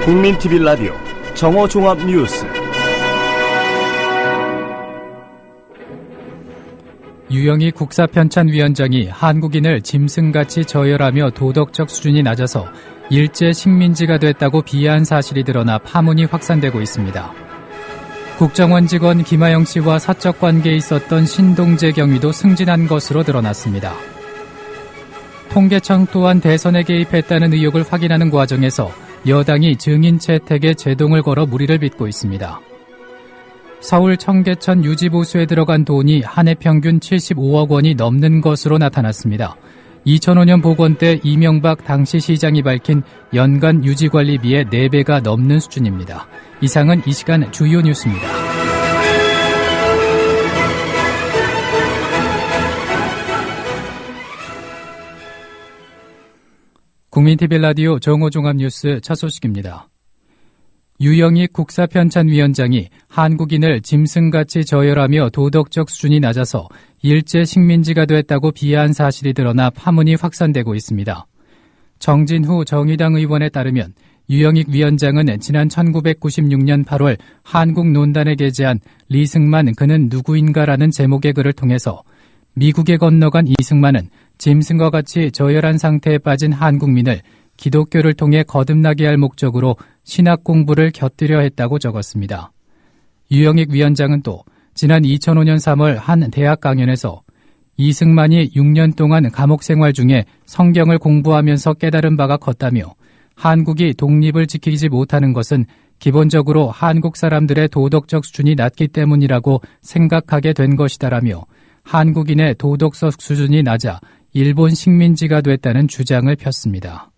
국민TV 라디오 정오종합뉴스. 유영희 국사편찬위원장이 한국인을 짐승같이 저열하며 도덕적 수준이 낮아서 일제 식민지가 됐다고 비하한 사실이 드러나 파문이 확산되고 있습니다. 국정원 직원 김하영 씨와 사적 관계에 있었던 신동재 경위도 승진한 것으로 드러났습니다. 통계청 또한 대선에 개입했다는 의혹을 확인하는 과정에서 여당이 증인 채택에 제동을 걸어 무리를 빚고 있습니다. 서울 청계천 유지보수에 들어간 돈이 한 해 평균 75억 원이 넘는 것으로 나타났습니다. 2005년 보건 때 이명박 당시 시장이 밝힌 연간 유지관리비의 4배가 넘는 수준입니다. 이상은 이 시간 주요 뉴스입니다. 국민TV 라디오 정오종합뉴스 첫 소식입니다. 유영희 국사편찬위원장이 한국인을 짐승같이 저열하며 도덕적 수준이 낮아서 일제 식민지가 됐다고 비하한 사실이 드러나 파문이 확산되고 있습니다. 정진후 정의당 의원에 따르면 유영익 위원장은 지난 1996년 8월 한국논단에 게재한 리승만 그는 누구인가라는 제목의 글을 통해서 미국에 건너간 이승만은 짐승과 같이 저열한 상태에 빠진 한국민을 기독교를 통해 거듭나게 할 목적으로 신학 공부를 곁들여 했다고 적었습니다. 유영익 위원장은 또 지난 2005년 3월 한 대학 강연에서 이승만이 6년 동안 감옥 생활 중에 성경을 공부하면서 깨달은 바가 컸다며 한국이 독립을 지키지 못하는 것은 기본적으로 한국 사람들의 도덕적 수준이 낮기 때문이라고 생각하게 된 것이다라며 한국인의 도덕적 수준이 낮아 일본 식민지가 됐다는 주장을 폈습니다.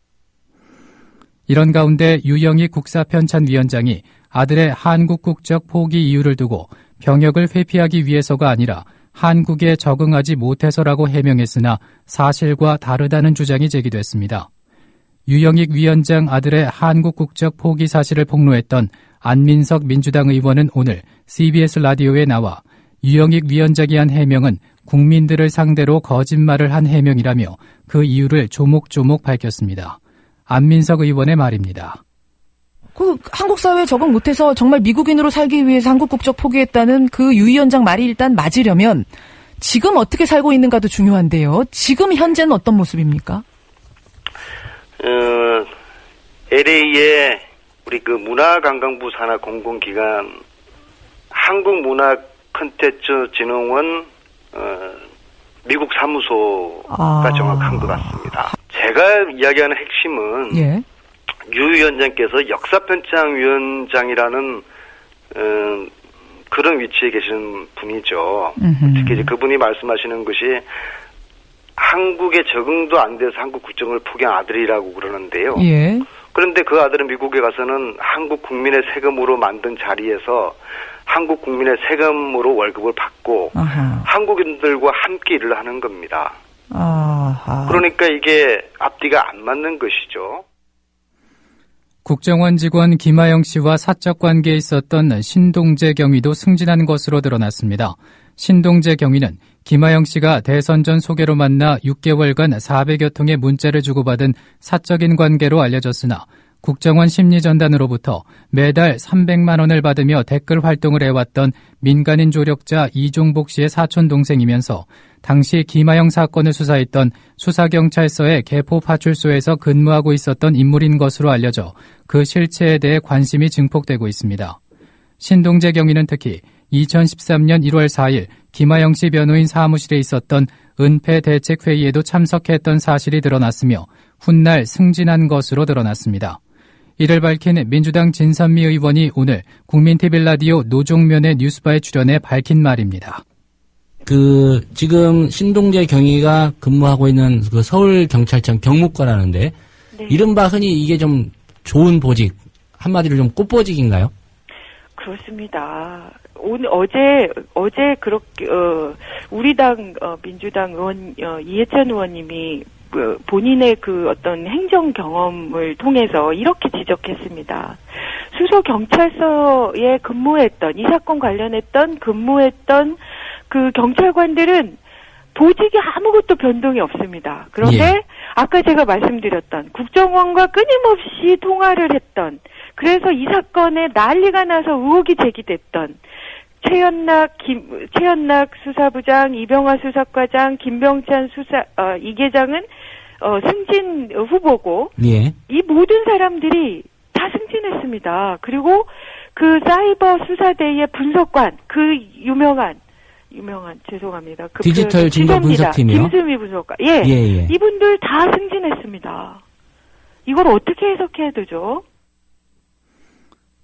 이런 가운데 유영희 국사편찬위원장이 아들의 한국 국적 포기 이유를 두고 병역을 회피하기 위해서가 아니라 한국에 적응하지 못해서라고 해명했으나 사실과 다르다는 주장이 제기됐습니다. 유영익 위원장 아들의 한국 국적 포기 사실을 폭로했던 안민석 민주당 의원은 오늘 CBS 라디오에 나와 유영익 위원장이 한 해명은 국민들을 상대로 거짓말을 한 해명이라며 그 이유를 조목조목 밝혔습니다. 안민석 의원의 말입니다. 한국 사회에 적응 못해서 정말 미국인으로 살기 위해서 한국 국적 포기했다는 그 유 위원장 말이 일단 맞으려면 지금 어떻게 살고 있는가도 중요한데요. 지금 현재는 어떤 모습입니까? LA에 우리 그 문화관광부 산하 공공기관 한국문화콘텐츠진흥원 미국 사무소가 정확한 것 같습니다. 제가 이야기하는 핵심은 예. 유 위원장께서 역사편찬위원장이라는 그런 위치에 계시는 분이죠. 특히 이제 그분이 말씀하시는 것이 한국에 적응도 안 돼서 한국 국적을 포기한 아들이라고 그러는데요. 예. 그런데 그 아들은 미국에 가서는 한국 국민의 세금으로 만든 자리에서 한국 국민의 세금으로 월급을 받고 아하. 한국인들과 함께 일을 하는 겁니다. 아하. 그러니까 이게 앞뒤가 안 맞는 것이죠. 국정원 직원 김하영 씨와 사적 관계에 있었던 신동재 경위도 승진한 것으로 드러났습니다. 신동재 경위는 김하영 씨가 대선 전 소개로 만나 6개월간 400여 통의 문자를 주고받은 사적인 관계로 알려졌으나 국정원 심리전단으로부터 매달 300만 원을 받으며 댓글 활동을 해왔던 민간인 조력자 이종복 씨의 사촌동생이면서 당시 김하영 사건을 수사했던 수사경찰서의 개포파출소에서 근무하고 있었던 인물인 것으로 알려져 그 실체에 대해 관심이 증폭되고 있습니다. 신동재 경위는 특히 2013년 1월 4일 김하영 씨 변호인 사무실에 있었던 은폐 대책회의에도 참석했던 사실이 드러났으며 훗날 승진한 것으로 드러났습니다. 이를 밝힌 민주당 진선미 의원이 오늘 국민TV 라디오 노종면의 뉴스바에 출연해 밝힌 말입니다. 지금 신동재 경위가 근무하고 있는 그 서울경찰청 경무과라는데, 네. 이른바 흔히 이게 좀 좋은 보직, 한마디로 좀 꽃보직인가요? 그렇습니다. 어제 그렇게, 우리 당, 민주당 의원, 이해찬 의원님이 본인의 그 어떤 행정 경험을 통해서 이렇게 지적했습니다. 수서경찰서에 근무했던, 이 사건 관련했던 근무했던 그 경찰관들은 보직이 아무것도 변동이 없습니다. 그런데 아까 제가 말씀드렸던 국정원과 끊임없이 통화를 했던 그래서 이 사건에 난리가 나서 의혹이 제기됐던 최연락 수사부장, 이병화 수사과장, 김병찬 이 계장은 승진 후보고, 예. 이 모든 사람들이 다 승진했습니다. 그리고 그 사이버 수사대의 분석관, 그 유명한 죄송합니다. 디지털 증거 분석팀이요? 김수미 분석관. 예. 이분들 다 승진했습니다. 이걸 어떻게 해석해야 되죠?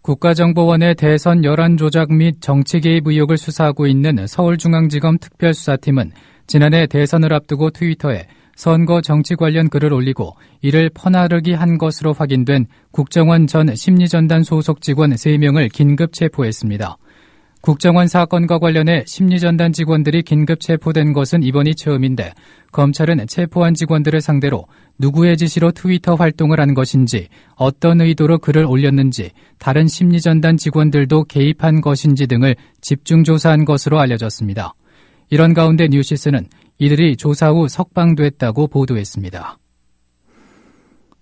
국가정보원의 대선 여론 조작 및 정치 개입 의혹을 수사하고 있는 서울중앙지검 특별수사팀은 지난해 대선을 앞두고 트위터에 선거 정치 관련 글을 올리고 이를 퍼나르기 한 것으로 확인된 국정원 전 심리전단 소속 직원 3명을 긴급 체포했습니다. 국정원 사건과 관련해 심리전단 직원들이 긴급 체포된 것은 이번이 처음인데 검찰은 체포한 직원들을 상대로 누구의 지시로 트위터 활동을 한 것인지, 어떤 의도로 글을 올렸는지, 다른 심리전단 직원들도 개입한 것인지 등을 집중 조사한 것으로 알려졌습니다. 이런 가운데 뉴시스는 이들이 조사 후 석방됐다고 보도했습니다.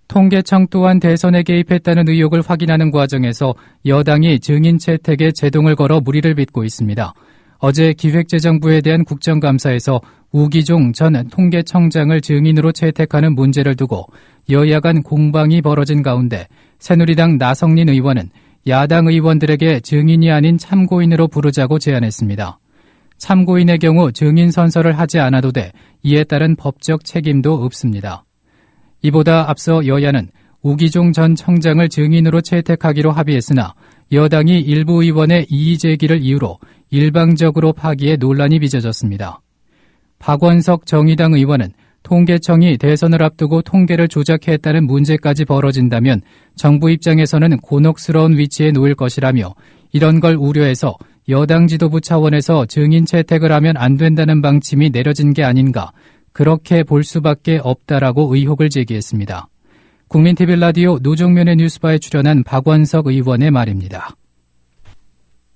통계청 또한 대선에 개입했다는 의혹을 확인하는 과정에서 여당이 증인 채택에 제동을 걸어 무리를 빚고 있습니다. 어제 기획재정부에 대한 국정감사에서 우기종 전 통계청장을 증인으로 채택하는 문제를 두고 여야 간 공방이 벌어진 가운데 새누리당 나성린 의원은 야당 의원들에게 증인이 아닌 참고인으로 부르자고 제안했습니다. 참고인의 경우 증인 선서를 하지 않아도 돼 이에 따른 법적 책임도 없습니다. 이보다 앞서 여야는 우기종 전 청장을 증인으로 채택하기로 합의했으나 여당이 일부 의원의 이의 제기를 이유로 일방적으로 파기에 논란이 빚어졌습니다. 박원석 정의당 의원은 통계청이 대선을 앞두고 통계를 조작했다는 문제까지 벌어진다면 정부 입장에서는 곤혹스러운 위치에 놓일 것이라며 이런 걸 우려해서 여당 지도부 차원에서 증인 채택을 하면 안 된다는 방침이 내려진 게 아닌가, 그렇게 볼 수밖에 없다라고 의혹을 제기했습니다. 국민TV 라디오 노종면의 뉴스바에 출연한 박원석 의원의 말입니다.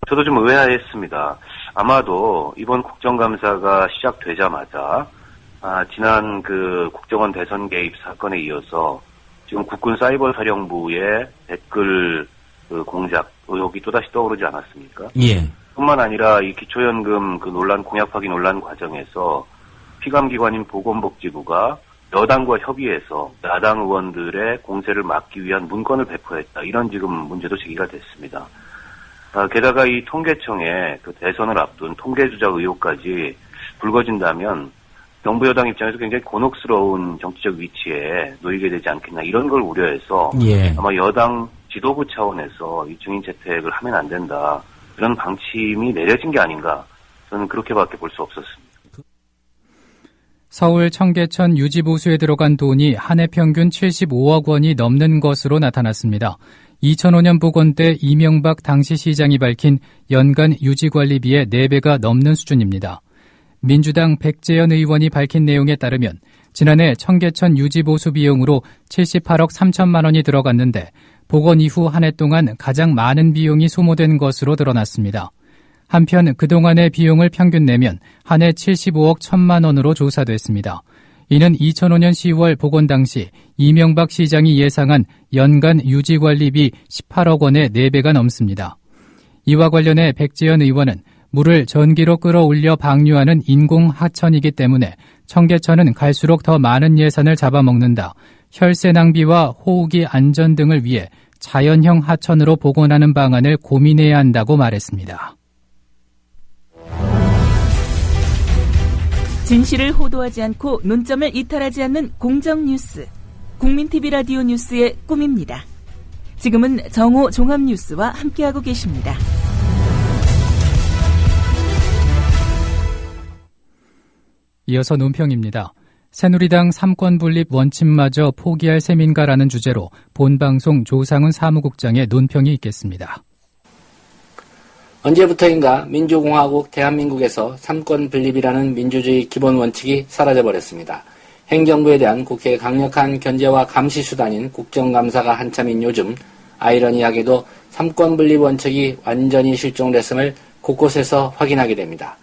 저도 좀 의아했습니다. 아마도 이번 국정감사가 시작되자마자 지난 그 국정원 대선 개입 사건에 이어서 지금 국군 사이버사령부의 댓글 공작 의혹이 또다시 떠오르지 않았습니까? 예. 뿐만 아니라 이 기초연금 그 논란, 공약 파기 논란 과정에서 피감기관인 보건복지부가 여당과 협의해서 야당 의원들의 공세를 막기 위한 문건을 배포했다. 이런 지금 문제도 제기가 됐습니다. 게다가 이 통계청의 그 대선을 앞둔 통계조작 의혹까지 불거진다면 정부 여당 입장에서 굉장히 곤혹스러운 정치적 위치에 놓이게 되지 않겠나, 이런 걸 우려해서 아마 여당 지도부 차원에서 이 증인 채택을 하면 안 된다, 이런 방침이 내려진 게 아닌가, 저는 그렇게밖에 볼 수 없었습니다. 서울 청계천 유지보수에 들어간 돈이 한 해 평균 75억 원이 넘는 것으로 나타났습니다. 2005년 보건 때 이명박 당시 시장이 밝힌 연간 유지관리비의 4배가 넘는 수준입니다. 민주당 백재현 의원이 밝힌 내용에 따르면 지난해 청계천 유지보수 비용으로 78억 3천만 원이 들어갔는데 보건 이후 한 해 동안 가장 많은 비용이 소모된 것으로 드러났습니다. 한편 그동안의 비용을 평균 내면 한 해 75억 1천만 원으로 조사됐습니다. 이는 2005년 10월 보건 당시 이명박 시장이 예상한 연간 유지관리비 18억 원의 4배가 넘습니다. 이와 관련해 백재현 의원은 물을 전기로 끌어올려 방류하는 인공하천이기 때문에 청계천은 갈수록 더 많은 예산을 잡아먹는다. 혈세 낭비와 호우기 안전 등을 위해 자연형 하천으로 복원하는 방안을 고민해야 한다고 말했습니다. 진실을 호도하지 않고 논점을 이탈하지 않는 공정뉴스. 국민TV 라디오 뉴스의 꿈입니다. 지금은 정오 종합뉴스와 함께하고 계십니다. 이어서 논평입니다. 새누리당 삼권분립 원칙마저 포기할 셈인가라는 주제로 본방송 조상훈 사무국장의 논평이 있겠습니다. 언제부터인가 민주공화국 대한민국에서 삼권분립이라는 민주주의 기본 원칙이 사라져버렸습니다. 행정부에 대한 국회의 강력한 견제와 감시 수단인 국정감사가 한참인 요즘 아이러니하게도 삼권분립 원칙이 완전히 실종됐음을 곳곳에서 확인하게 됩니다.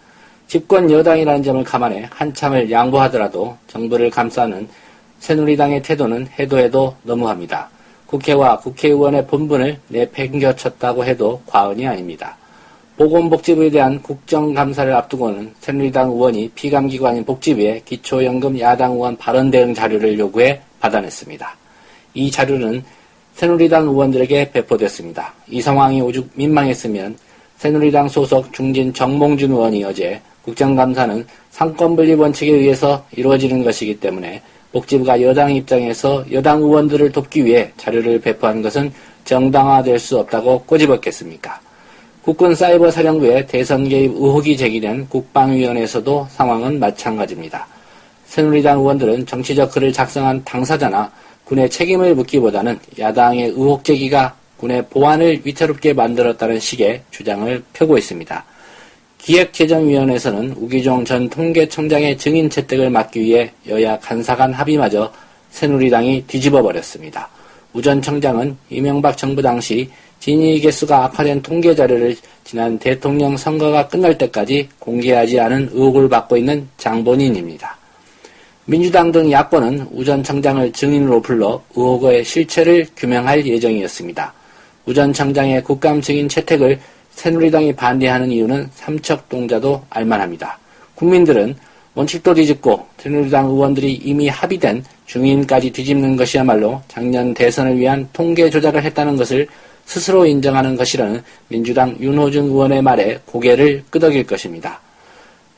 집권 여당이라는 점을 감안해 한참을 양보하더라도 정부를 감싸는 새누리당의 태도는 해도 해도 너무합니다. 국회와 국회의원의 본분을 내팽겨쳤다고 해도 과언이 아닙니다. 보건복지부에 대한 국정감사를 앞두고는 새누리당 의원이 피감기관인 복지부에 기초연금 야당 의원 발언 대응 자료를 요구해 받아냈습니다. 이 자료는 새누리당 의원들에게 배포됐습니다. 이 상황이 오죽 민망했으면 새누리당 소속 중진 정몽준 의원이 어제 국정감사는 상권분립 원칙에 의해서 이루어지는 것이기 때문에 복지부가 여당 입장에서 여당 의원들을 돕기 위해 자료를 배포한 것은 정당화될 수 없다고 꼬집었겠습니까? 국군 사이버 사령부의 대선 개입 의혹이 제기된 국방위원회에서도 상황은 마찬가지입니다. 새누리당 의원들은 정치적 글을 작성한 당사자나 군의 책임을 묻기보다는 야당의 의혹 제기가 군의 보안을 위태롭게 만들었다는 식의 주장을 펴고 있습니다. 기획재정위원회에서는 우기종 전 통계청장의 증인 채택을 막기 위해 여야 간사간 합의마저 새누리당이 뒤집어버렸습니다. 우 전 청장은 이명박 정부 당시 진위 개수가 악화된 통계 자료를 지난 대통령 선거가 끝날 때까지 공개하지 않은 의혹을 받고 있는 장본인입니다. 민주당 등 야권은 우 전 청장을 증인으로 불러 의혹의 실체를 규명할 예정이었습니다. 우 전 청장의 국감 증인 채택을 새누리당이 반대하는 이유는 삼척동자도 알만합니다. 국민들은 원칙도 뒤집고 새누리당 의원들이 이미 합의된 중인까지 뒤집는 것이야말로 작년 대선을 위한 통계 조작을 했다는 것을 스스로 인정하는 것이라는 민주당 윤호중 의원의 말에 고개를 끄덕일 것입니다.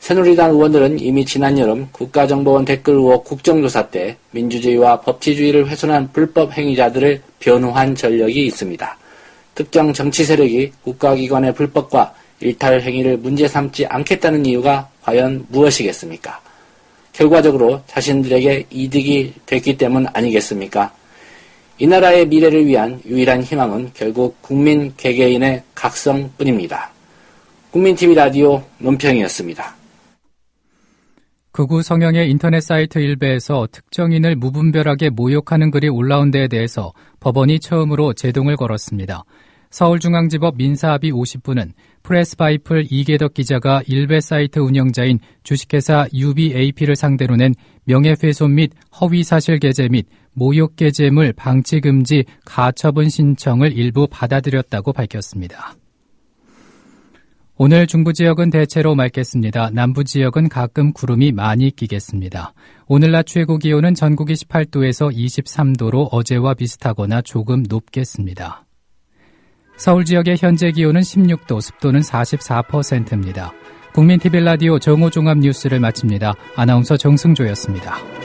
새누리당 의원들은 이미 지난 여름 국가정보원 댓글 의혹 국정조사 때 민주주의와 법치주의를 훼손한 불법 행위자들을 변호한 전력이 있습니다. 특정 정치 세력이 국가기관의 불법과 일탈 행위를 문제 삼지 않겠다는 이유가 과연 무엇이겠습니까? 결과적으로 자신들에게 이득이 됐기 때문 아니겠습니까? 이 나라의 미래를 위한 유일한 희망은 결국 국민 개개인의 각성뿐입니다. 국민TV 라디오 논평이었습니다. 극우 성향의 인터넷 사이트 일베에서 특정인을 무분별하게 모욕하는 글이 올라온 데에 대해서 법원이 처음으로 제동을 걸었습니다. 서울중앙지법 민사합의 50부는 프레스바이플 이계덕 기자가 일베 사이트 운영자인 주식회사 UBAP를 상대로 낸 명예훼손 및 허위사실 게재 및 모욕 게재물 방치금지 가처분 신청을 일부 받아들였다고 밝혔습니다. 오늘 중부지역은 대체로 맑겠습니다. 남부지역은 가끔 구름이 많이 끼겠습니다. 오늘 낮 최고 기온은 전국이 18도에서 23도로 어제와 비슷하거나 조금 높겠습니다. 서울 지역의 현재 기온은 16도, 습도는 44%입니다. 국민TV 라디오 정오종합 뉴스를 마칩니다. 아나운서 정승조였습니다.